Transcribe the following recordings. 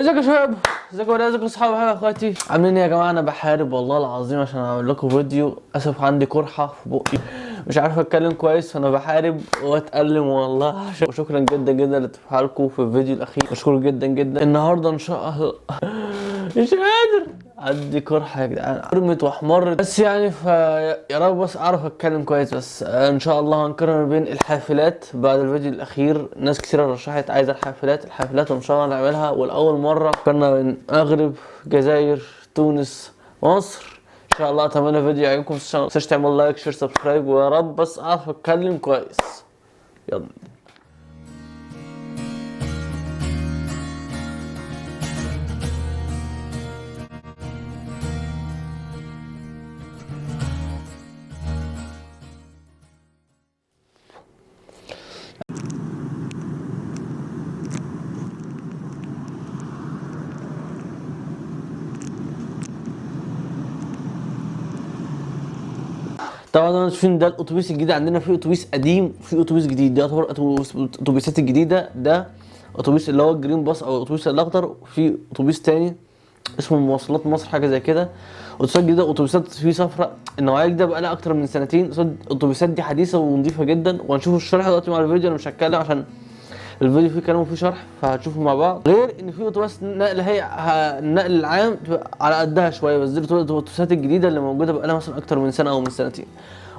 ازيكم يا شباب، ازيكم يا ازيكم اصحابي يا اخواتي، عاملين ايه يا جماعه؟ انا بحارب والله العظيم عشان اعمل لكم فيديو. اسف عندي قرحه في بقي، مش عارف اتكلم كويس، فانا بحارب واتألم والله. وشكرا جدا جدا لتفاعلكم في الفيديو الاخير، مشكور جدا جدا. النهارده ان شاء الله مش قادر، عندي قرحه يا جدعان، قرمت واحمرت بس يعني يا رب بس اعرف اتكلم كويس. بس ان شاء الله هنقارن ما بين الحافلات بعد الفيديو الاخير. ناس كثيره رشحت عايزه الحافلات وان شاء الله نعملها. والاول مره كنا من المغرب، جزائر، تونس، مصر. ان شاء الله اتمنى الفيديو يعجبكم. ما تنساش تعمل لايك شير سبسكرايب، ويا رب بس اعرف اتكلم كويس. يلا. طبعا انا شايفين ده الاتوبيس الجديد عندنا. في اتوبيس قديم وفي اتوبيس جديد. ده يعتبر الاتوبيسات الجديده. ده اتوبيس اللي هو الجرين باص او الاتوبيس الاخضر، وفي اتوبيس تاني اسمه مواصلات مصر حاجه زي كده. اتوبيسات جديده، اتوبيسات في صفراء. النوعيه دي بقى لها اكتر من سنتين. الاتوبيسات دي حديثه ونظيفه جدا، وهنشوف الشرح دلوقتي مع الفيديو. انا مش هتكلم عشان الفيديو فيه كلام وفيه شرح، فهتشوفوا مع بعض. غير ان في اتوبيس نقل، هي النقل العام على قدها شويه، بس دي الاتوبيسات الجديده اللي موجوده بقى لها مثلا اكتر من سنه او من سنتين.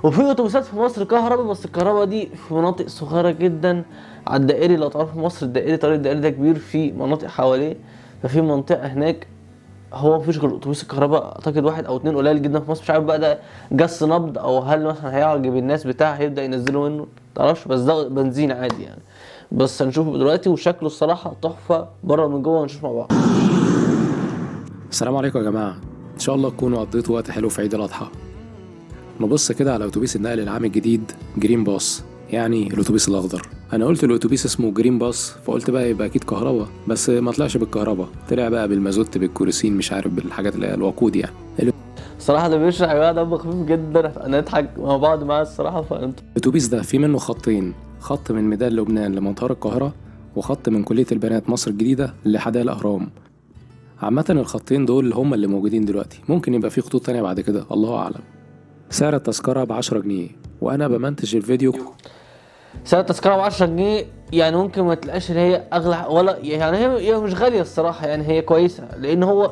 وفي اتوبيسات في مصر كهرباء، بس الكهرباء دي في مناطق صغيره جدا على الدائري. لو تعرفوا مصر الدائري، طريق الدائري ده كبير في مناطق حواليه. ففي منطقه هناك هو مفيش غير اتوبيس الكهرباء، اعتقد واحد او اتنين، قليل جدا في مصر. مش عارف بقى ده جس نبض او هل مثلا هيعجب الناس بتاع هيبدا ينزلوا منه، متعرفش. بس ده بنزين عادي يعني. بس هنشوفه دلوقتي، وشكله الصراحه تحفه بره من جوه. هنشوف مع بعض. السلام عليكم يا جماعة، إن شاء الله تكونوا قضيتوا وقت حلو في عيد الأضحى. نبص كده على أتوبيس النقل العام الجديد جرين باص، يعني الأتوبيس الأخضر. أنا قلت الأتوبيس اسمه جرين باص، فقلت بقى يبقى أكيد كهرباء، بس ما طلعش بالكهرباء، طلع بقى بالمازوت بالكيروسين، مش عارف بالحاجات اللي هي الوقود يعني. الصراحه ده بيشرح يا جماعه، دمه خفيف جدا، نضحك مع بعض معاه الصراحه. فانتوا الأتوبيس ده في منه خطين، خط من ميدان لبنان لمطار القاهرة، وخط من كلية البنات مصر الجديدة لحدائق الأهرام. عامة الخطين دول هما اللي موجودين دلوقتي، ممكن يبقى في خطوط تانية بعد كده، الله أعلم. سعر التذكرة ب10 جنيه، وأنا بمنتج الفيديو. سعر التذكره ب 10 جنيه، يعني ممكن ما تلاقيش اللي هي اغلى ولا يعني هي مش غاليه الصراحه، يعني هي كويسه. لان هو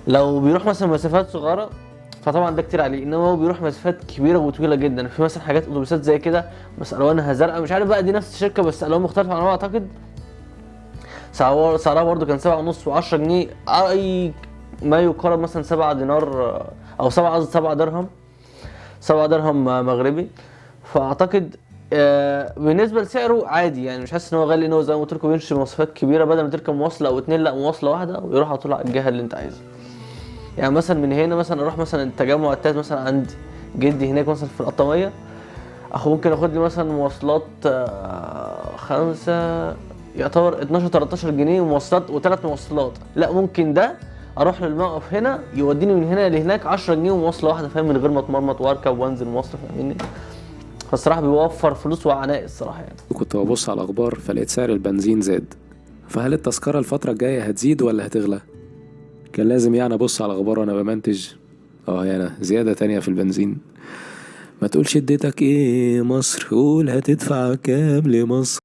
لو بيروح مثلا مسافات صغيره فطبعا ده كتير عليه، انما هو بيروح مسافات كبيره وطويله جدا. في مثلا حاجات اتوبيسات زي كده بس الوانها زرقاء، مش عارف بقى دي نفس الشركه بس الوان مختلفه عنها اعتقد. سعرها برضه كان 7.5 و10 جنيه، اي ما يقارب مثلا 7 دينار او 7، قصدي 7 درهم، 7 درهم مغربي. فاعتقد بالنسبه لسعره عادي يعني، مش حاسس ان هو غالي. ان هو زي ما قلت لكم بيمشي مسافات كبيره، بدل ما تركب مواصله او اتنين لا مواصله واحده، ويروح على طول على الجهه اللي انت عايزها. يعني مثلا من هنا مثلا اروح مثلا التجمع التالت مثلا عند جدي هناك مثلا في القطاميه، ممكن اخد لي مثلا مواصلات 5، يعتبر 12 13 جنيه مواصلات وثلاث مواصلات. لا ممكن ده اروح للموقف هنا يوديني من هنا لهناك 10 جنيه ومواصله واحده، فاهم، من غير ما اتمرمط واركب وانزل مواصله، فاهمني. فالصراحه بيوفر فلوس وعناء الصراحه يعني. كنت ببص على الأخبار فلقيت سعر البنزين زاد، فهل التذكرة الفترة الجاية هتزيد ولا هتغلى؟ كان لازم يعني أبص على الأخبار وأنا بمنتج. يعني زيادة تانية في البنزين. ما تقولش اديتك ايه مصر، قول هتدفع كام لمصر.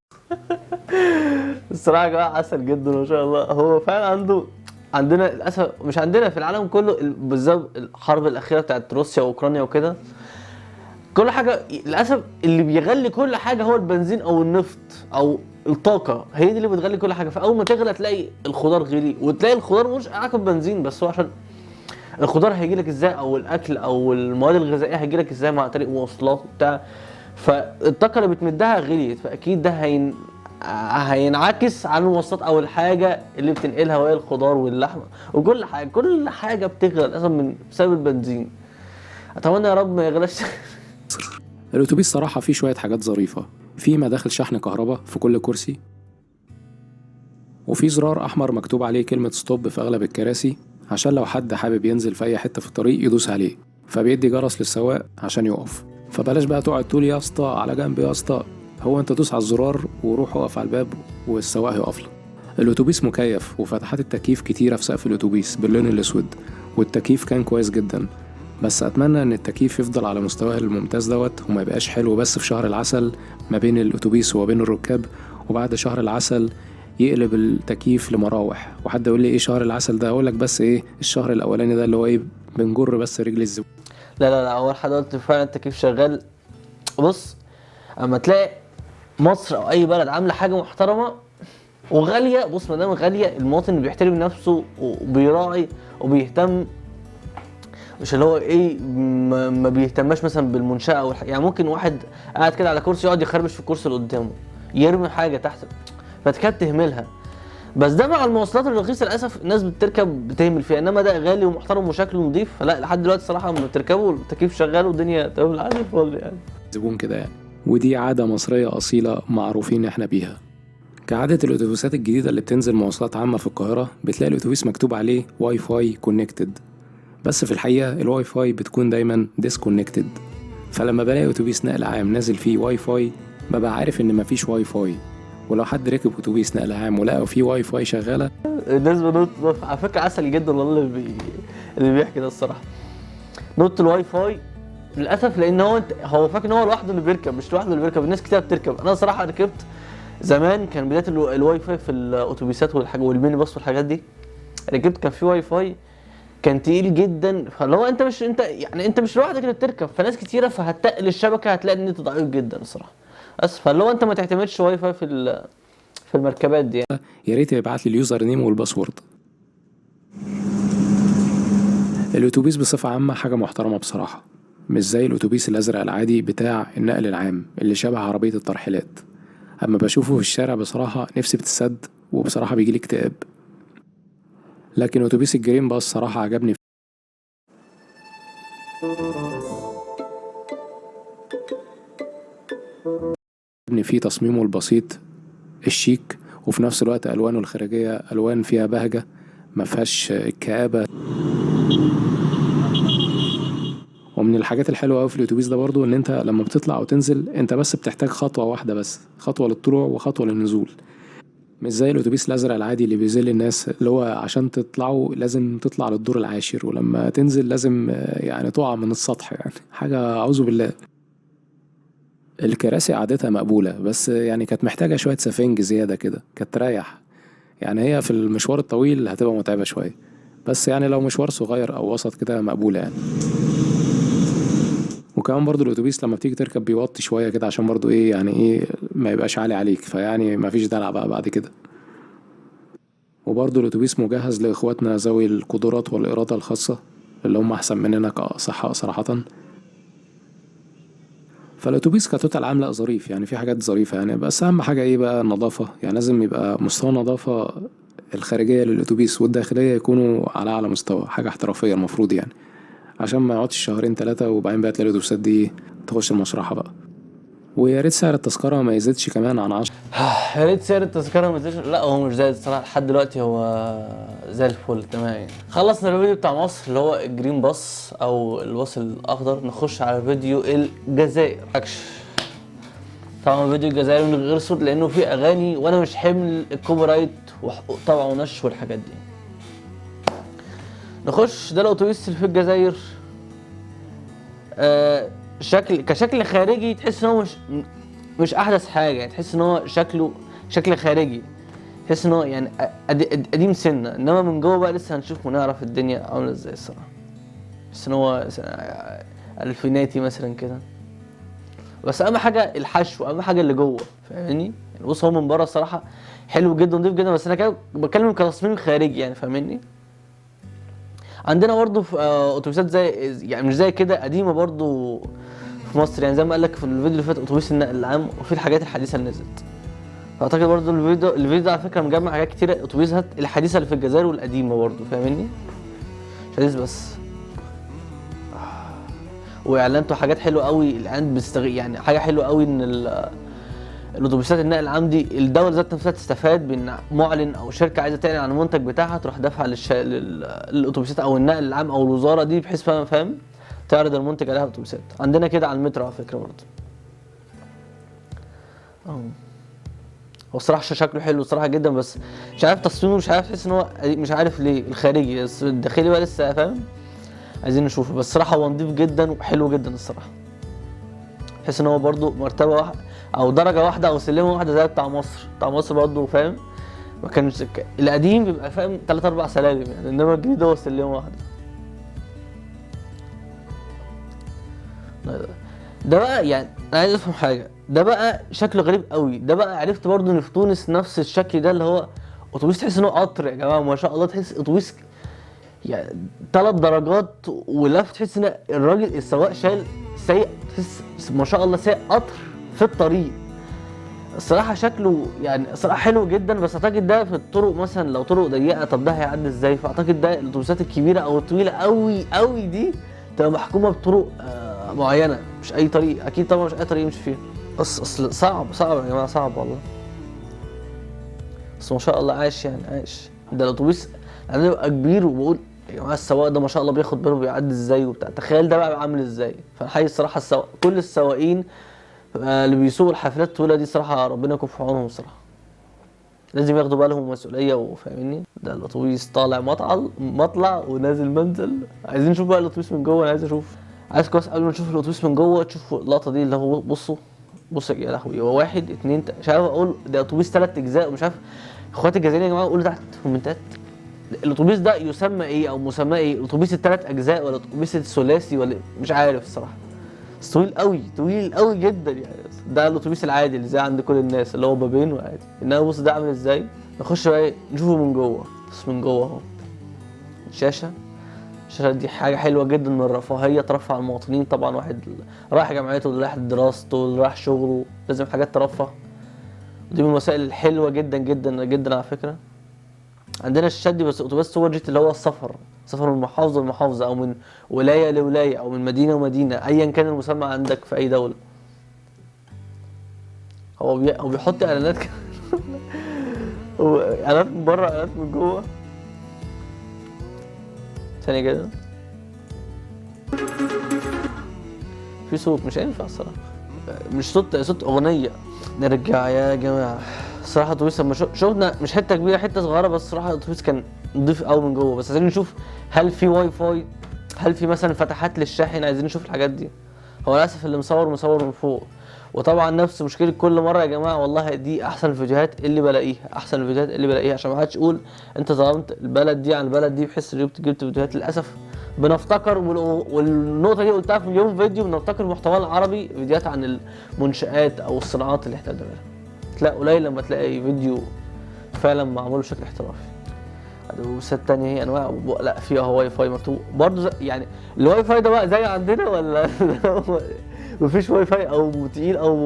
الصراحه يا جماعه عسل جدا ما شاء الله. هو فعلا عندنا للاسف، مش عندنا، في العالم كله بالذات الحرب الاخيره بتاعت روسيا واوكرانيا وكده، كل حاجه للاسف اللي بيغلي كل حاجه هو البنزين او النفط او الطاقه. هي دي اللي بتغلي كل حاجه. فاول ما تغلى تلاقي الخضار غلي، وتلاقي الخضار مش علاقه بنزين بس، هو عشان الخضار هيجي لك ازاي، او الاكل او المواد الغذائيه هيجي لك ازاي مع طريق مواصلات وبتاع. فالطاقه اللي بتمدها غليت، فاكيد ده هينعكس على المواصلات او الحاجه اللي بتنقلها، وهي الخضار واللحمه وكل حاجه. كل حاجه بتغلى للاسف بسبب البنزين. اتمنى يا رب ما يغلاش. الأتوبيس صراحة فيه شوية حاجات ظريفة، في مداخل شحن كهرباء في كل كرسي، وفي زرار أحمر مكتوب عليه كلمة ستوب في أغلب الكراسي، عشان لو حد حابب ينزل في أي حتة في الطريق يدوس عليه، فبيدي جرس للسواق عشان يقف. فبلاش بقى تقعد تقول يا اسطى على جنب يا اسطى، هو انت دوس على الزرار وروح اقف على الباب والسواق هيقف لك. الأتوبيس مكيف وفتحات التكييف كتيرة في سقف الأتوبيس باللون الأسود، والتكييف كان كويس جدا. بس أتمنى إن التكييف يفضل على مستواه الممتاز دوت، وما يبقاش حلو بس في شهر العسل ما بين الأتوبيس وما بين الركاب، وبعد شهر العسل يقلب التكييف لمراوح. وحد يقول لي ايه شهر العسل ده؟ اقولك بس ايه، الشهر الاولاني ده اللي هو ايه، بنجر بس رجل الزبون. لا اول حاجه قلت فعلا التكييف شغال. بص، اما تلاقي مصر او اي بلد عامله حاجه محترمه وغاليه، بص ما دام غاليه المواطن اللي بيحترم نفسه وبيراعي وبيهتم، مش اللي هو ايه ما بيهتمش مثلا بالمنشاه او يعني ممكن واحد قاعد كده على كرسي يقعد يخربش في الكرسي اللي قدامه، يرمي حاجه تحت فتكاد تهملها. بس ده مع المواصلات الرخيصه للاسف الناس بتركب بتهمل فيها، انما ده غالي ومحترم وشكله نظيف، فلا لحد دلوقتي الصراحه لما بتركبوا التكييف شغال والدنيا تمام العادي الفل يعني. زبون كده يعني. ودي عاده مصريه اصيله معروفين احنا بيها. كعادة الأتوبيسات الجديدة اللي بتنزل مواصلات عامة في القاهرة، بتلاقي الأتوبيس مكتوب عليه واي فاي كونكتد، بس في الحقيقة الواي فاي بتكون دايما ديسكونكتد. فلما بلاقي أتوبيس نقل عام نازل فيه واي فاي ببقى عارف إن مفيش واي فاي. ولو حد ركب أتوبيس نقل عام ولقى فيه واي فاي شغالة، الناس بنط على فكره عسل جدا والله اللي بيحكي ده الصراحه. نط الواي فاي للاسف، لان هو فاكر ان هو لوحده اللي بيركب، مش لوحده اللي بيركب، الناس كتير بتركب. انا صراحه ركبت زمان، كان بدايه الواي فاي في الاتوبيسات والميني باص والحاجات دي، ركبت كان في واي فاي كان تقيل جدا، فاللي هو انت مش لوحدك اللي بتركب، فناس كتيره فهتقل الشبكه، هتلاقي النت ضعيف جدا الصراحه. بس فاللي هو انت ما تعتمدش واي فاي في المركبات دي يعني. يا ريت يبعت لي اليوزر نيم والباسورد. الأتوبيس بصفة عامة حاجة محترمة بصراحة، مش زي الأتوبيس الأزرق العادي بتاع النقل العام اللي شبه عربية الترحيلات. أما بشوفه في الشارع بصراحة نفسي بتسد، وبصراحة بيجيلي اكتئاب. لكن أتوبيس الجرين باص صراحة عجبني فيه تصميمه البسيط الشيك، وفي نفس الوقت ألوانه الخارجية ألوان فيها بهجة مفيهاش الكآبة. ومن الحاجات الحلوة أوي في الأتوبيس ده برضو إن أنت لما بتطلع أو تنزل أنت بس بتحتاج خطوة واحدة بس، خطوة للطلوع وخطوة للنزول. مش زي الأتوبيس الأزرق العادي اللي بيذل الناس، اللي هو عشان تطلعوا لازم تطلع للدور العاشر، ولما تنزل لازم يعني تقع من السطح، يعني حاجة أعوذ بالله. الكراسي قعدتها مقبولة، بس يعني كانت محتاجة شوية سفنج زيادة كده، كانت تريح. يعني هي في المشوار الطويل هتبقى متعبة شوية، بس يعني لو مشوار صغير أو وسط كده مقبولة يعني. وكمان برضو الأتوبيس لما بتيجي تركب بيوطي شوية كده عشان برضو إيه يعني إيه ما يبقاش عالي عليك، فيعني مفيش دلع بقى بعد كده. وبرضو الأتوبيس مجهز لإخواتنا ذوي القدرات والإرادة الخاصة اللي هم أحسن مننا كصحة صراحة. فالأتوبيس كتوتال عاملة ظريف، يعني في حاجات ظريفة يعني، بس أهم حاجة إيه بقى النظافة. يعني لازم يبقى مستوى النظافة الخارجية للأتوبيس والداخلية يكونوا على أعلى مستوى، حاجة احترافية المفروض يعني، عشان ما يقعدش شهرين 3 وبعدين بقى تلاقي الأتوبيسات دي تخش المشرحة بقى. ويا ريت سعر التذكرة ما يزيدش كمان عن 10. يا ريت سعر التذكره ما يزيدش، لا هو مش زايد الصراحه لحد دلوقتي، هو زي الفل تمام يعني. خلصنا الفيديو بتاع مصر اللي هو الجرين باص او الباص الاخضر، نخش على فيديو الجزائر. طبعا فيديو الجزائر من غير صوت لانه فيه اغاني وانا مش حمل الكوبي رايت وحقوق طبع ونشر والحاجات دي. نخش. ده الاتوبيس اللي في الجزائر. كشكل خارجي تحس ان هو مش احدث حاجه، يعني تحس ان هو شكل خارجي، تحس ان هو يعني قديم سنه، انما من جوه بقى لسه هنشوف ونعرف الدنيا عامله ازاي الصراحه. بس ان هو الفيناتي مثلا كده، بس اهم حاجه الحشو، اهم حاجه اللي جوه، فاهمني يعني. بص هو من بره الصراحه حلو جدا نضيف جدا، بس انا كده بتكلم كتصميم خارجي يعني، فاهمني. عندنا برضه في اتوبيسات زي يعني مش زي كده قديمه برضه في مصر، يعني زي ما قال لك في الفيديو اللي فات اتوبيس النقل العام، وفي الحاجات الحديثه اللي نزلت. فاعتقد برضه الفيديو ده على فكره مجمع حاجات كتيره، اتوبيسات الحديثه اللي في الجزائر والقديمه برضه، فاهمني. مش حديث بس، واعلانته حاجات حلوه قوي الان يعني حاجه حلوه قوي ان الاتوبيسات النقل العام دي الدوله ذات نفسها تستفاد بان معلن او شركه عايزه تعلن عن المنتج بتاعها تروح دافعه للاتوبيسات او النقل العام او الوزاره دي، بحيث فاهم تعرض المنتج عليها الاتوبيسات. عندنا كده على المترو على فكره برضه. هو الصراحه شكله حلو الصراحه جدا، بس مش عارف تصميمه، مش عارف، تحس ان هو مش عارف ليه الخارجي، بس الداخلي بقى لسه فاهم، عايزين نشوفه. بس الصراحه هو نضيف جدا وحلو جدا الصراحه، تحس ان هو برده مرتبه واحده او درجه واحده او سلمه واحده زي بتاع مصر. بتاع مصر برده فاهم، ما كانش القديم بيبقى فاهم 3 4 سلالم يعني، انما الجديد هو سلمه واحده. ده بقى يعني انا عايز افهم حاجه، ده بقى شكله غريب قوي. ده بقى عرفت برضو ان في تونس نفس الشكل ده، اللي هو اتوبيس تحس انه قطر يا جماعه، ما شاء الله، تحس اتوبيس يعني 3 درجات ولف، تحس ان الراجل السواق شايل سايق، تحس ما شاء الله سايق قطر في الطريق. الصراحه شكله يعني صراحه حلو جدا، بس اعتقد ده في الطرق مثلا لو طرق ضيقه، طب ده هيعدي ازاي؟ فاعتقد ده الاتوبيسات الكبيره او الطويله قوي قوي دي تبقى محكومه بطرق معينه، مش اي طريق اكيد طبعا، مش اي طريق يمشي فيه. بس اصل صعب يا جماعه، صعب والله. بس ما شاء الله عايش يعني، عايش. ده الاتوبيس انا ببقى كبير وبقول يا جماعه السواق ده ما شاء الله بياخد باله بيعدي ازاي وبتاع، تخيل ده بقى عامل ازاي. فالحقيقه الصراحه كل السواقين اللي بيسوقوا الحافلات الطويله دي صراحه ربنا يكون في عونهم الصراحه، لازم ياخدوا بالهم مسؤوليه وفاهميني. ده الاتوبيس طالع مطلع ونازل منزل. عايزين نشوف بقى الاتوبيس من جوه، انا عايز اشوف، عايز كويس قبل ما نشوف الاتوبيس من جوه تشوفوا اللقطه دي اللي هو بصوا يا لهوي، هو 1 2 مش عارف اقول ده اتوبيس 3 اجزاء، ومش عارف اخواتي الجزائريين يا جماعه قولوا تحت في الكومنتات الاتوبيس ده يسمى ايه او مسماه ايه، الاتوبيس ال3 اجزاء ولا الاتوبيس الثلاثي ولا مش عارف الصراحه. بس طويل قوي، طويل قوي جدا يعني. ده الاتوبيس العادي اللي زي عند كل الناس اللي هو بابين وعادي، انما بص ده عامل ازاي. نخش بقى ايه نشوفه من جوه. بس من جوه اهو الشاشه دي حاجه حلوه جدا من الرفاهيه، ترفع المواطنين طبعا، واحد رايح جامعته اللي رايح دراسته اللي رايح شغله لازم حاجات ترفه، ودي من الوسائل الحلوه جدا جدا جدا على فكره. عندنا الشاشات دي بس اتوبيس سوبر جيت اللي هو السفر من محافظه لمحافظه او من ولايه لولايه او من مدينه ومدينه ايا كان المسمى عندك في اي دوله. هو بيحط اعلانات اعلانات من بره اعلانات من جوه. ثانيه كده في صوت مش هينفع الصراحه، مش صوت اغنيه. نرجع يا جماعه. الصراحه الاتوبيس لما شفنا مش حته كبيره حته صغيره، بس الصراحه الاتوبيس كان نضيف قوي من جوه. بس عايزين نشوف هل في واي فاي، هل في مثلا فتحات للشاحن، عايزين نشوف الحاجات دي. هو للاسف اللي مصور من فوق، وطبعا نفس مشكله كل مره يا جماعه والله. دي احسن الفيديوهات اللي بلاقيها، عشان ما حدش يقول انت ظلمت البلد دي عن البلد دي بحيث ان جبت فيديوهات. للاسف بنفتكر، والنقطه دي قلتها في مليون فيديو، بنفتكر محتوانا العربي فيديوهات عن المنشآت او الصناعات اللي احنا بنعملها، تلاقي قليل لما تلاقي فيديو فعلا معمول بشكل احترافي. الاتوبيسات التانية هي انواع لا فيها واي فاي مكتوب برضه يعني الواي فاي ده بقى زي عندنا ولا مفيش واي فاي او تقيل او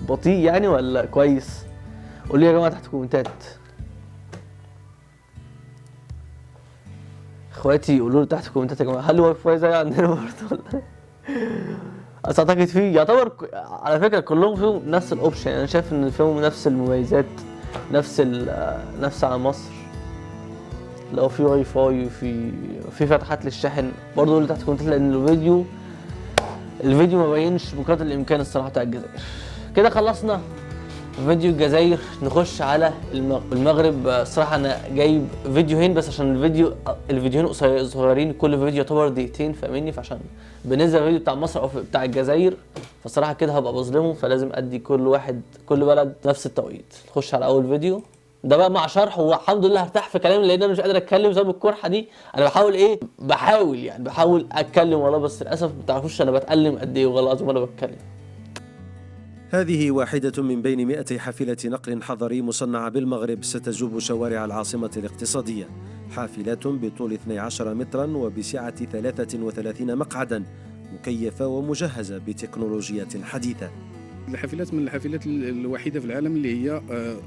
بطيء يعني ولا كويس؟ قولوا لي يا جماعه تحت في الكومنتات، اخواتي قولوا لي تحت في الكومنتات يا جماعه، هل الواي فاي زي عندنا برضه ولا بس اعتقد فيه يعتبر على فكره كلهم فيهم نفس الاوبشن يعني. انا شايف ان فيهم نفس المميزات، نفس على مصر لو في واي فاي وفي فتحات للشحن برضه. قولوا لي تحت الكومنتات لان الفيديو ما بينش بقدر الامكان الصراحه بتاع الجزائر. كده خلصنا فيديو الجزائر، نخش على المغرب. الصراحه انا جايب فيديوهين بس عشان الفيديوهين صغيرين، كل فيديو يعتبر دقيقتين فاهميني، فعشان بالنسبه للفيديو بتاع مصر او بتاع الجزائر فالصراحه كده هبقى بظلمهم، فلازم ادي كل بلد نفس التوقيت. نخش على اول فيديو ده بقى مع شرح، والحمد لله هرتاح في كلامي لان انا مش قادر اتكلم بسبب القرحه دي. انا بحاول اتكلم والله، بس للاسف ما تعرفوش انا بتألم قد ايه والله العظيم وانا بتكلم. هذه واحدة من بين 100 حافلة نقل حضري مصنعة بالمغرب ستجوب شوارع العاصمة الاقتصادية. حافلات بطول 12 مترا وبسعة 33 مقعدا، مكيفة ومجهزة بتكنولوجيا حديثة. الحافلات من الحافلات الوحيدة في العالم اللي هي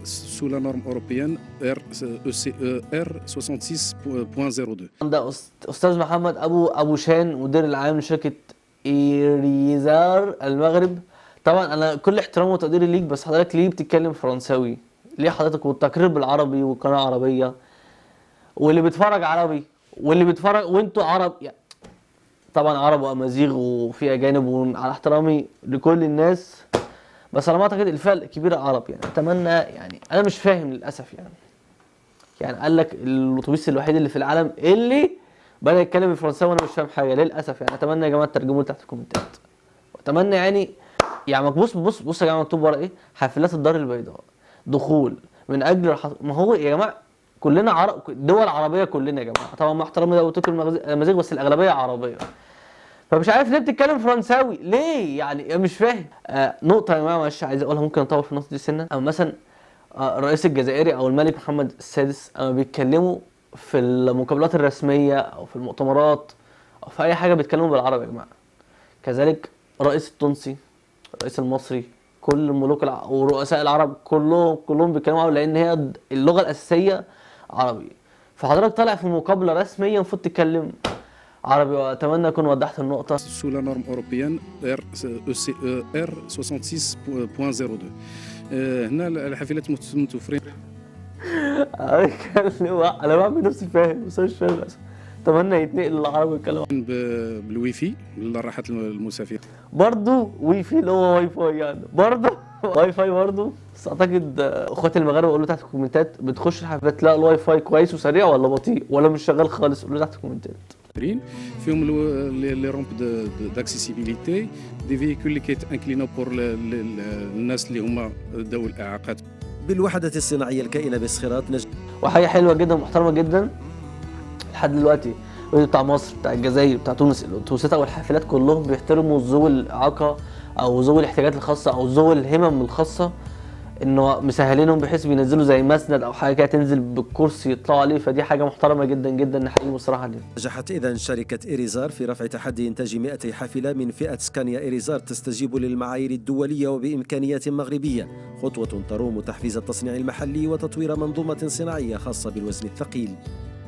سو لا نورم اوروبيان ار 66.02. ده استاذ محمد ابو شان مدير العام لشركة ايريزار المغرب. طبعا انا كل احترامي وتقديري ليك، بس حضرتك ليه بتتكلم فرنساوي؟ ليه حضرتك والتقرير بالعربي والقناه عربيه واللي بيتفرج عربي وانتوا عرب يعني. طبعا عرب وامازيغ وفي اجانب، وعلى احترامي لكل الناس بس على ما اعتقد الفئه الكبيره عرب يعني. اتمنى يعني، انا مش فاهم للاسف يعني قال لك الاتوبيس الوحيد اللي في العالم اللي بدأ يتكلم بالفرنساوي وانا مش فاهم حاجه للاسف يعني. اتمنى يا جماعه ترجموا لي تحت الكومنتات، واتمنى يعني بص يا جماعه مكتوب ورا ايه؟ حافلات الدار البيضاء دخول من اجل ما هو يا جماعه كلنا عرب، دول عربيه كلنا يا جماعه، طبعا مع احترامي ده قلت لكم المزيغ بس الاغلبيه عربيه. فمش عارف ليه بتتكلم فرنساوي ليه يعني، مش فاهم. نقطه يا جماعه معلش عايز اقولها، ممكن اطول في النقطه دي سنه. او مثلا الرئيس الجزائري او الملك محمد السادس اما بيتكلموا في المقابلات الرسميه او في المؤتمرات او في اي حاجه بيتكلموا بالعربي يا جماعه. كذلك الرئيس التونسي، الرئيس المصري، كل ملوك ورؤساء العرب كلهم بيتكلموا عربي، لان هي اللغه الاساسيه عربي. فحضرتك طالع في مقابله رسميه المفروض تتكلم عربي. واتمنى اكون وضحت النقطه. sous la norme européenne R 66.02. هنا الحافلات متوفرين. انا بعمل نفسي فاهم بس مش فاهم للاسف. اتمنى يتنقل للعربي ويتكلم بالواي فاي لراحه المسافر. برضه واي فاي اللي هو واي فاي يعني، برضه واي فاي برضه. بس اعتقد اخواتي المغاربه قولوا تحت الكومنتات، بتخش الحفلات تلاقي الواي فاي كويس وسريع ولا بطيء ولا مش شغال خالص؟ قولوا تحت الكومنتات. فيهم لي رومب داكسيسيبيليتي دي فيكول اللي كيتانكلينو بور الناس اللي هما ذوي الاعاقات. بالوحدة الصناعية الكائنة بصخيرات وحاجه حلوه جدا محترمه جدا لحد دلوقتي بتاع مصر، بتاع الجزائر، بتاع تونس، الاتوبيسات او الحافلات كلهم بيحترموا ذوي الاعاقه او ذوي الاحتياجات الخاصه او ذوي الهمم الخاصه، انه مسهلينهم بحيث بينزلوا زي مسند او حاجه كده تنزل بالكرسي يطلعوا عليه. فدي حاجه محترمه جدا جدا نحييهم الصراحه عليها. نجحت إذن شركة إيريزار في رفع تحدي إنتاج 200 حافلة من فئة سكانيا إيريزار تستجيب للمعايير الدولية وبإمكانيات مغربية، خطوة تروم تحفيز التصنيع المحلي وتطوير منظومة صناعية خاصة بالوزن الثقيل.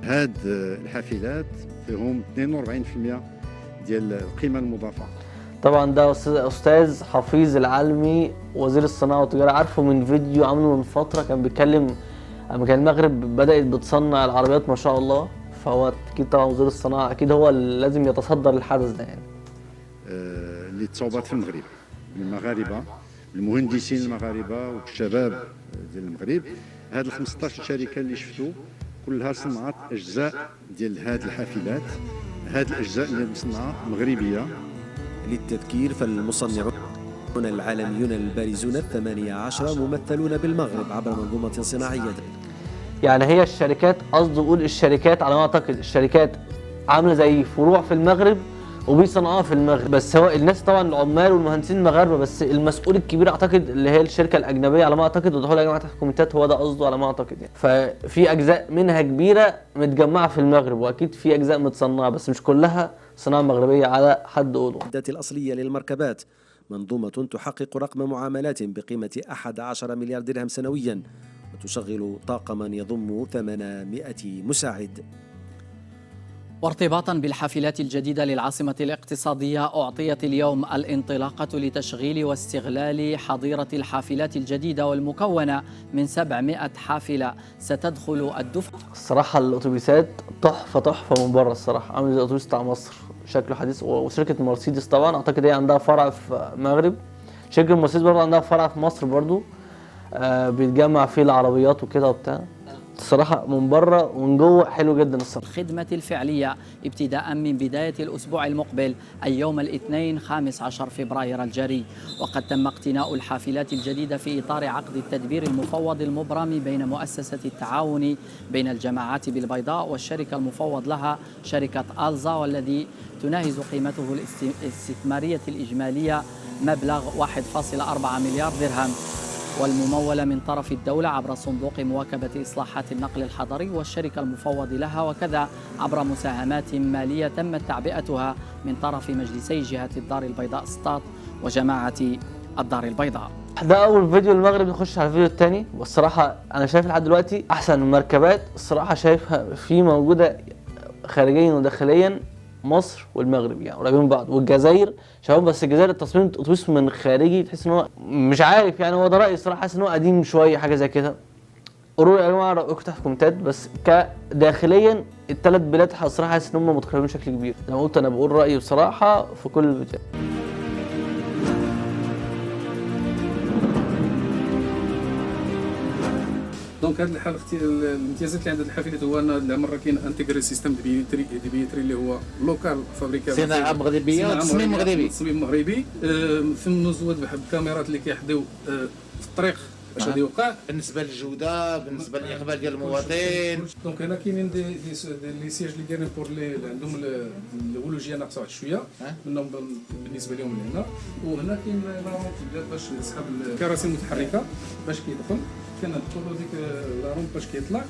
هاد الحافلات فيهم 42% ديال القيمة المضافة. طبعا ده استاذ حفيظ العلمي وزير الصناعه والتجاره، عارفه من فيديو عامله من فتره كان بيتكلم لما كان المغرب بدات بتصنع العربيات ما شاء الله. فهو اكيد طبعا وزير الصناعه اكيد هو اللي لازم يتصدر للحدث ده يعني. اللي تصوبت في المغرب بالمغاربه، المهندسين المغاربه والشباب ديال المغرب. هاد ال 15 شركه اللي شفتوا كلها صنعت اجزاء ديال هاد الحافلات. هاد الاجزاء اللي مصنعه مغربيه. للتذكير فالمصنعون العالميون البارزون 18 ممثلون بالمغرب عبر منظومة صناعية. يعني هي الشركات، قصده يقول الشركات على ما اعتقد الشركات عامله زي فروع في المغرب وبيصنعوها في المغرب، بس هو الناس طبعا العمال والمهندسين المغاربه، بس المسؤول الكبير اعتقد اللي هي الشركه الاجنبيه على ما اعتقد. وضحوا لي يا جماعه تحت الكومنتات هو ده قصده على ما اعتقد يعني. ففي اجزاء منها كبيره متجمعه في المغرب، واكيد في اجزاء متصنعه بس مش كلها صناعه مغربيه على حد قوله. الوحدات الأصلية للمركبات، منظومة تحقق رقم معاملات بقيمة 11 مليار درهم سنويا وتشغل طاقما يضم 800 مساعد. وارتباطا بالحافلات الجديدة للعاصمة الاقتصادية، أعطيت اليوم الانطلاقة لتشغيل واستغلال حظيرة الحافلات الجديدة والمكونة من 700 حافلة ستدخل الدفعة. الصراحة الأتوبيسات تحفة من بره الصراحة، عامل زي الأتوبيس بتاع مصر، شكله حديث. وشركة مرسيدس طبعا أعتقد هي عندها فرع في المغرب، شركة مرسيدس برضه عندها فرع في مصر برضه، بيتجمع فيه العربيات وكده وبتاع. الصراحة من بره ومن جوه حلو جدا الصراحة. الخدمة الفعلية ابتداء من بداية الأسبوع المقبل أي يوم الاثنين 15 فبراير الجاري. وقد تم اقتناء الحافلات الجديدة في إطار عقد التدبير المفوض المبرم بين مؤسسة التعاون بين الجماعات بالبيضاء والشركة المفوض لها شركة ألزا، والذي تناهز قيمته الاستثمارية الإجمالية مبلغ 1.4 مليار درهم، والممولة من طرف الدولة عبر صندوق مواكبة إصلاحات النقل الحضري والشركة المفوض لها، وكذا عبر مساهمات مالية تمت تعبئتها من طرف مجلسي جهة الدار البيضاء سطات وجماعة الدار البيضاء. ده أول فيديو المغرب، نخش على الفيديو الثاني. والصراحة أنا شايف لحد دلوقتي أحسن المركبات الصراحة شايفها في موجودة خارجيا وداخليا مصر والمغرب يعني قريبين من بعض، والجزائر شباب. بس الجزائر التصميم اتوبيس من خارجي تحس ان هو مش عارف يعني، هو ده رايي الصراحه، حاسس ان هو قديم شويه حاجه زي كده. قولوا لي يا جماعه رايكم تحت في الكومنتات. بس كداخليا الثلاث بلاد الصراحه حاسس ان هم متقاربين بشكل كبير. زي ما قلت انا بقول رايي بصراحه في كل الفيديوهات. دونك هذه الحاله الامتيازات اللي عند هذه الحافلات هو ان هذه المره كاين انتيغري سيستم دي بيتري اللي هو لوكال فابريكاسيون صناعه مغربيه وتصميم مغربي. تصميم مغربي. ثم زود بالكاميرات اللي كيحديو في الطريق باش غادي يوقع. بالنسبه للجوده، بالنسبه للاقبال ديال المواطن. دونك هنا كاينين لي سياج اللي دايرين بور اللي عندهم الهولوجيا ناقصه واحد شويه منهم بالنسبه لهم لهنا. وهنا كاين لا رونب باش يسحب الكراسي المتحركه باش كيدخل. كان نقولوا ديك لا رونب باش كيطلع.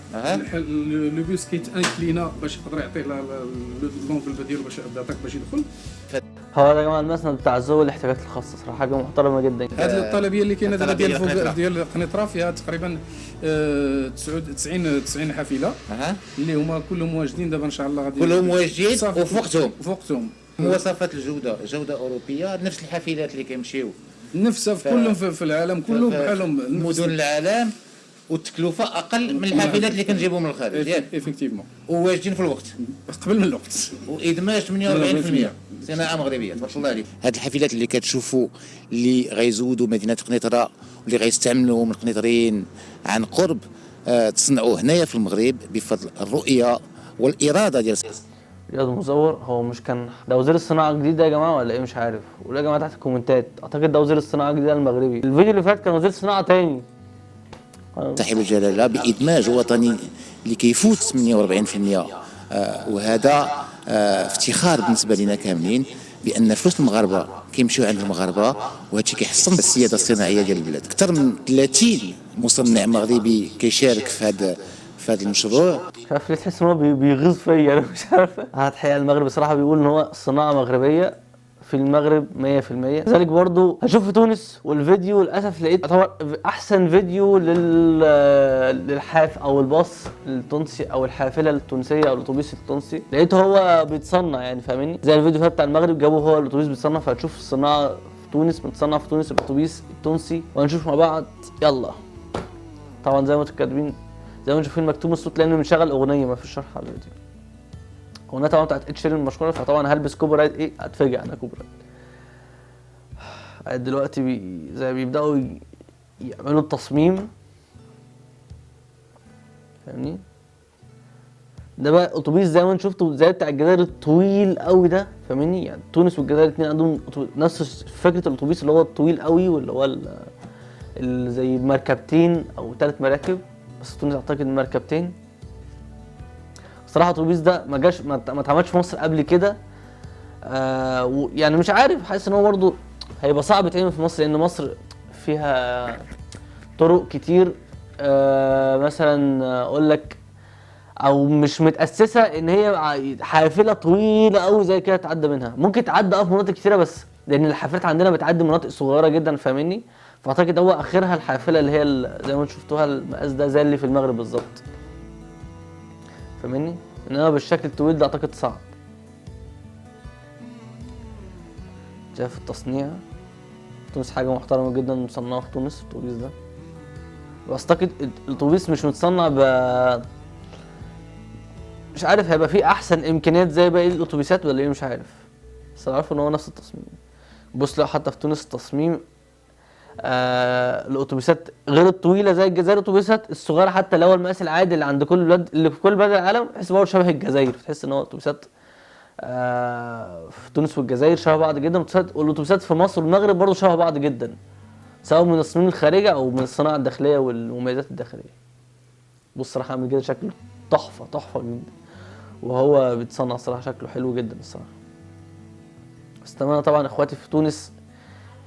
لو بيس كيتانكلينا باش يقدر يعطيه لونفل ديالو باش يعطيك باش يدخل. هو يا جماعه المسند بتاع ذوي الاحتياجات الخاصه صراحه حاجه محترمه جدا. هذه الطلبيه اللي كاينه دابا ديال القنيطره فيها تقريبا 90 حافله اللي هما كلهم واجدين دابا ان شاء الله غادي كلهم واجدين وفي وقتهم. مواصفات الجوده جوده اوروبيه، نفس الحافلات اللي كيمشيو نفسها في كلهم في العالم كله بحالهم مدن العالم، والتكلفه اقل من الحافلات اللي كنجيبوا من الخارج ياك ايفيكتيفمون، وواجدين في الوقت قبل من الوقت، وادماج 48% صناعه مغربيه. تبارك الله عليك. هاد الحافلات اللي كتشوفوا اللي غيزودوا مدينه قنيطره واللي غيستعملوا من القنيطريين عن قرب تصنعوا هنايا في المغرب بفضل الرؤيه والاراده ديال رياض مزور. هو مش كان ده وزير الصناعه الجديد ده يا جماعه ولا ايه؟ مش عارف. ولا يا جماعه تحت الكومنتات اعتقد ده وزير الصناعه الجديد المغربي. الفيديو اللي فات كان وزير صناعه تاني صاحب الجلاله بادماج وطني اللي كيفوت 48%. وهذا افتخار بالنسبه لنا كاملين بان فلوس المغاربه كيمشيو عند المغاربه، وهذا الشيء كيحسن السياده الصناعيه ديال البلاد. اكثر من 30 مصنع مغربي كيشارك في هذا المشروع. مش عارف ليه تحس ان هو بيغيظ فيا، انا مش عارف. هتحقيقة المغرب بصراحه بيقول ان هو صناعه مغربيه في المغرب 100%. لذلك برضو هشوف في تونس، والفيديو للاسف لقيت يعتبر احسن فيديو للحاف او الباص التونسي او الحافله التونسيه او الاتوبيس التونسي، لقيته هو بيتصنع يعني فاهمني. زي الفيديو بتاع المغرب جابوا هو الاتوبيس بيتصنع، فهتشوف الصناعه في تونس متصنع في تونس الاتوبيس التونسي، وهنشوف مع بعض. يلا طبعا زي ما انتم كاتبين، زي ما انتم شايفين مكتوب الصوت لانه بنشغل اغنيه، ما فيش شرح على الفيديو. الاغنيه طبعا بتاعت اد شيرين المشهوره، فطبعا هلبس كوبي رايت ايه هتفاجئ انا كوبي رايت. دلوقتي زي بيبداوا يعملوا التصميم فاهمني. ده بقى اتوبيس زي ما انتم شفتوا زي بتاع الجزائر الطويل قوي ده فاهمني. يعني تونس والجزائر الاثنين عندهم نفس فكره الاتوبيس اللي هو الطويل قوي، واللي هو زي مركبتين او 3 مراكب، بس تونس اعتقد مركبتين. صراحه الاتوبيس ده ما اتعملش في مصر قبل كده. يعني مش عارف، حاسس ان هو برضه هيبقى صعب يتعمل في مصر، لان مصر فيها طرق كتير. مثلا اقول لك، او مش متاسسه ان هي حافله طويله قوي زي كده تعدى منها. ممكن تعدى في مناطق كتيره، بس لان الحافلات عندنا بتعدي مناطق صغيره جدا فاهمني. فاعتقد هو اخرها الحافله اللي هي زي ما انتم شفتوها المقاس ده زي اللي في المغرب بالظبط فاهمني. انما بالشكل الطويل ده اعتقد صعب. شايف التصنيع تونس حاجه محترمه جدا مصنعه في تونس الاتوبيس ده. بس اعتقد الاتوبيس مش متصنع مش عارف هيبقى فيه احسن امكانيات زي باقي الاتوبيسات ولا ايه مش عارف، بس عارف ان هو نفس التصميم. بص لو حتى في تونس التصميم الاتوبيسات غير الطويله زي الجزائر، الاتوبيسات الصغيره حتى اللي هو المقاس العادي اللي عند كل بلاد اللي في كل بلاد العالم، تحس ان هو شبه الجزائر. تحس ان هو الاتوبيسات في تونس والجزائر شبه بعض جدا، والاتوبيسات في مصر والمغرب برضه شبه بعض جدا، سواء من التصميم الخارجي او من الصناعه الداخليه والمميزات الداخليه. بص صراحه عامل كده شكله تحفه جدا، وهو بيتصنع صراحه شكله حلو جدا الصراحه. بس اتمنى طبعا اخواتي في تونس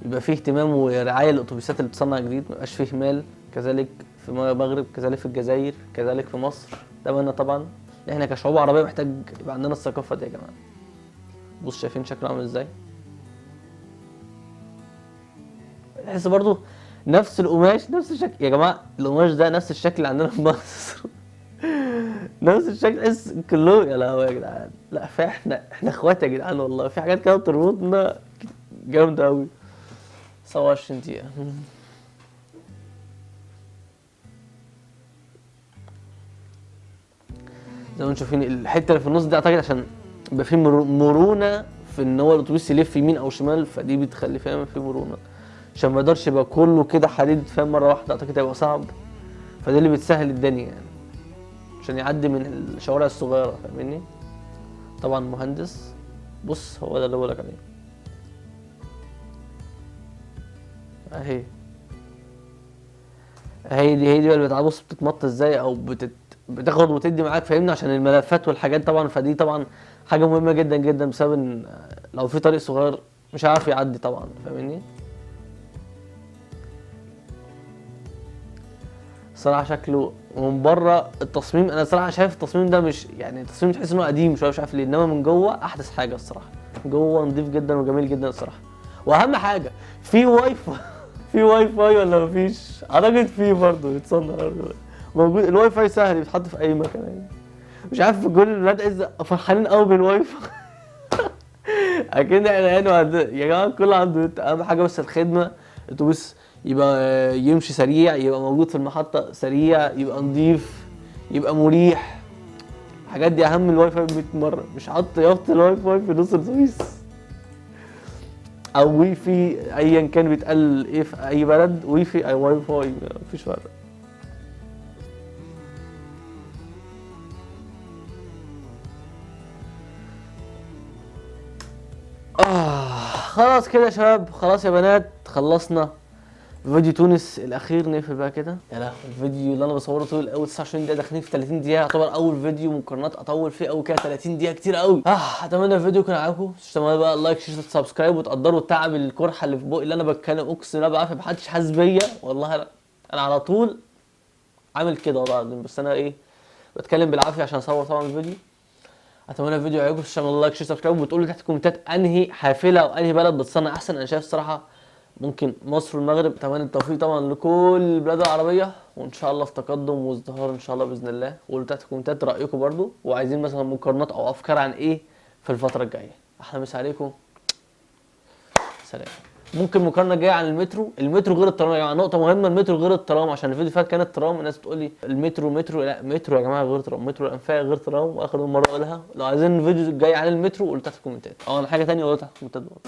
يبقى فيه اهتمام ورعايه للاتوبيسات اللي بتصنع جديد، ميبقاش فيه اهمال، كذلك في المغرب، كذلك في الجزائر، كذلك في مصر. اتمنى طبعا احنا كشعوب عربيه محتاج يبقى عندنا الثقافه دي يا جماعه. بص شايفين شكله عامل ازاي؟ تحس برضو نفس القماش نفس الشكل يا جماعه. القماش ده نفس الشكل اللي عندنا في مصر نفس الشكل، تحس كله يا لهوي يا جدعان. لا احنا اخوات يا جدعان والله. في حاجات كده بتربطنا جامده قوي. 27 دقيقه زي ما انتم شايفين. الحته اللي في النص دي اعتقد عشان يبقى في مرونه في ان هو الاتوبيس يلف يمين او شمال، فدي بتخلي فاهم في مرونه عشان ما يقدرش يبقى كله كده حديد فاهم مره واحده. اعتقد هيبقى صعب، فده اللي بتسهل الدنيا يعني عشان يعدي من الشوارع الصغيره، فاهمني؟ طبعا مهندس، بص هو ده اللي بقولك عليه اهي. هي دي اللي بتعبص بتتمط ازاي او بتاخد وتدي معاك، فاهمني؟ عشان الملفات والحاجات طبعا، فدي طبعا حاجه مهمه جدا جدا، بسبب ان لو في طريق صغير مش عارف يعدي طبعا، فاهمني؟ صراحه شكله من بره التصميم، انا صراحه شايف التصميم ده مش يعني التصميم تحس انه قديم شويه مش عارف ليه، انما من جوه احدث حاجه الصراحه، جوه نضيف جدا وجميل جدا الصراحه. واهم حاجه في واي فاي في واي فاي ولا مفيش؟ اعتقد في برضه يتصنع موجود الواي فاي، سهل بيتحط في اي مكان يعني. مش عارف كل الولاد عايز فرحانين قوي بالواي فاي اكيد احنا هنا يا جماعه الكل عنده نت، اهم حاجه بس الخدمه، الاتوبيس يبقى يمشي سريع، يبقى موجود في المحطه سريع، يبقى نظيف، يبقى مريح. الحاجات دي اهم من الواي فاي 100 مره. مش حاطط يافطه الواي فاي في نص الاتوبيس او وي في ايا كان بيتقال ايه في اي بلد، وي في اي واي فاي مفيش فرق. خلاص كده يا شباب، خلاص يا بنات، خلصنا فيديو تونس الاخير. نقفل بقى كده. يا لهوي الفيديو اللي انا بصوره طول اول 29 دقيقه، داخلين في 30 دقيقه، يعتبر اول فيديو مقارنات اطول فيه قوي كده. 30 دقيقه كتير قوي. اتمنى الفيديو يكون عجبكم. مش تنسوا بقى اللايك شير سبسكرايب، وتقدروا التعب القرحه اللي في بقي اللي انا بتكلم، اقسم بالله بعافيه محدش حاسس بيا والله. انا على طول عامل كده والله العظيم، بس انا ايه بتكلم بالعافيه عشان اصور طبعا الفيديو. اتمنى الفيديو يعجبكم. مش تنسوا اللايك شير سبسكرايب، وتقولوا تحت الكومنتات انهي حافله او انهي بلد بتصنع احسن. انا شايف الصراحه ممكن مصر والمغرب. اتمنى التوفيق طبعا لكل البلاد العربيه، وان شاء الله في تقدم وازدهار ان شاء الله باذن الله. وقولوا تحت الكومنتات رايكم برضو، وعايزين مثلا مقارنات او افكار عن ايه في الفتره الجايه. احلى مسا عليكم، سلام. ممكن مقارنه جايه عن المترو غير الترام يا جماعه، نقطه مهمه، المترو غير الترام، عشان الفيديو اللي فات كانت ترام، الناس بتقول لي المترو لا مترو يا جماعه غير ترام، مترو الانفاق غير ترام، واخر مره اقولها. لو عايزين الفيديو الجاي عن المترو قولوا تحت الكومنتات، او عن حاجه ثانيه قولوا تحت الكومنتات برضه.